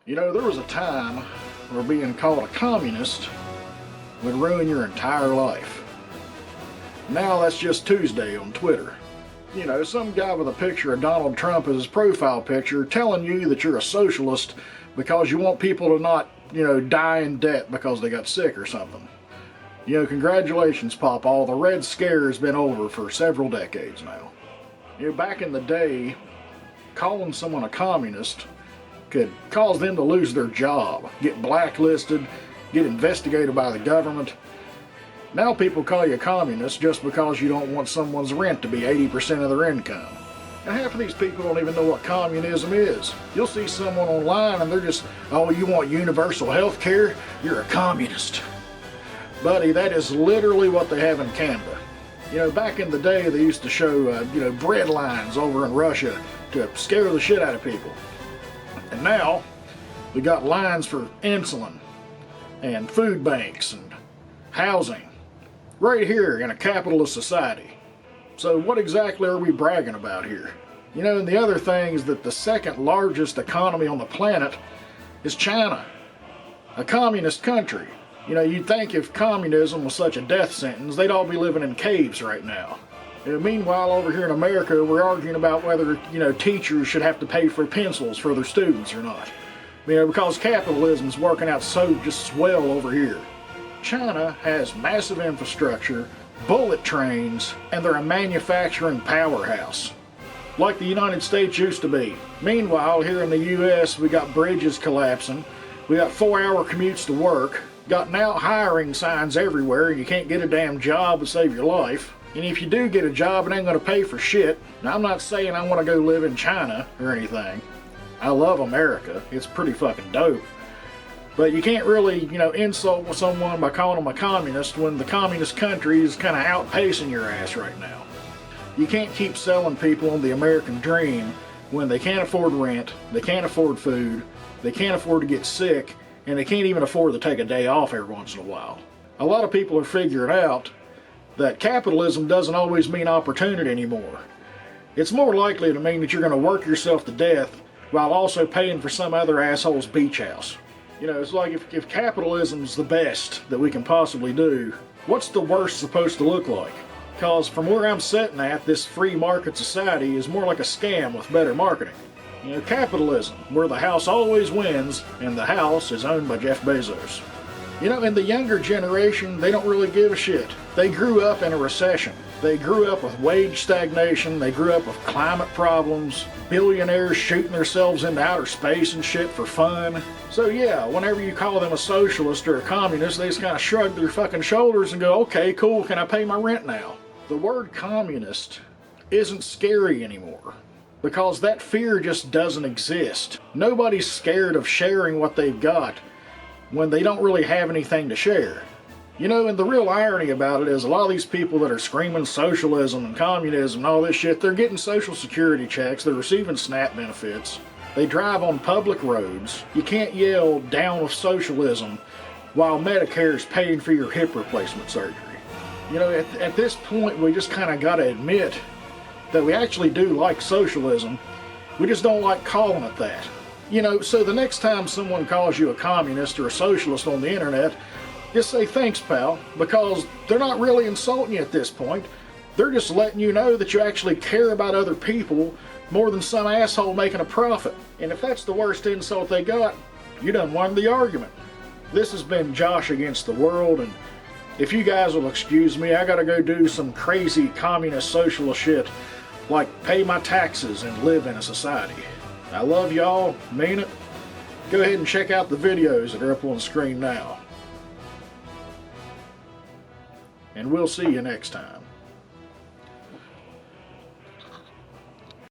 You know, there was a time where being called a communist would ruin your entire life. Now that's just Tuesday on Twitter. You know, some guy with a picture of Donald Trump as his profile picture telling you that you're a socialist because you want people to not, die in debt because they got sick or something. You know, congratulations, Pawpaw. The Red Scare has been over for several decades now. You know, back in the day, calling someone a communist could cause them to lose their job, get blacklisted, get investigated by the government. Now people call you a communist just because you don't want someone's rent to be 80% of their income. And half of these people don't even know what communism is. You'll see someone online and they're just, oh, you want universal health care? You're a communist. Buddy, that is literally what they have in Canada. You know, back in the day they used to show, bread lines over in Russia to scare the shit out of people. And now we got lines for insulin and food banks and housing right here in a capitalist society. So what exactly are we bragging about here? You know, and the other thing is that the second largest economy on the planet is China, a communist country. You know, you'd think if communism was such a death sentence, they'd all be living in caves right now. Meanwhile, over here in America, we're arguing about whether, teachers should have to pay for pencils for their students or not. Because capitalism's working out so just swell over here. China has massive infrastructure, bullet trains, and they're a manufacturing powerhouse, like the United States used to be. Meanwhile, here in the U.S., we got bridges collapsing, we got 4-hour commutes to work, got now hiring signs everywhere, and you can't get a damn job to save your life. And if you do get a job, it ain't gonna pay for shit. Now, I'm not saying I want to go live in China or anything. I love America. It's pretty fucking dope. But you can't really, insult someone by calling them a communist when the communist country is kind of outpacing your ass right now. You can't keep selling people on the American dream when they can't afford rent, they can't afford food, they can't afford to get sick, and they can't even afford to take a day off every once in a while. A lot of people are figuring out that capitalism doesn't always mean opportunity anymore. It's more likely to mean that you're going to work yourself to death while also paying for some other asshole's beach house. It's like if capitalism's the best that we can possibly do, what's the worst supposed to look like? Because from where I'm sitting at, this free market society is more like a scam with better marketing. Capitalism, where the house always wins, and the house is owned by Jeff Bezos. In the younger generation, they don't really give a shit. They grew up in a recession. They grew up with wage stagnation. They grew up with climate problems, billionaires shooting themselves into outer space and shit for fun. So yeah, whenever you call them a socialist or a communist, they just kind of shrug their fucking shoulders and go, okay, cool, can I pay my rent now? The word communist isn't scary anymore, because that fear just doesn't exist. Nobody's scared of sharing what they've got when they don't really have anything to share. And the real irony about it is a lot of these people that are screaming socialism and communism and all this shit, they're getting social security checks, they're receiving SNAP benefits, they drive on public roads. You can't yell down with socialism while Medicare's paying for your hip replacement surgery. At this point, we just kind of got to admit that we actually do like socialism, we just don't like calling it that. So the next time someone calls you a communist or a socialist on the internet, just say thanks, pal, because they're not really insulting you at this point. They're just letting you know that you actually care about other people more than some asshole making a profit. And if that's the worst insult they got, you done won the argument. This has been Josh Against the World, and if you guys will excuse me, I gotta go do some crazy communist socialist shit, like pay my taxes and live in a society. I love y'all, mean it. Go ahead and check out the videos that are up on the screen now. And we'll see you next time.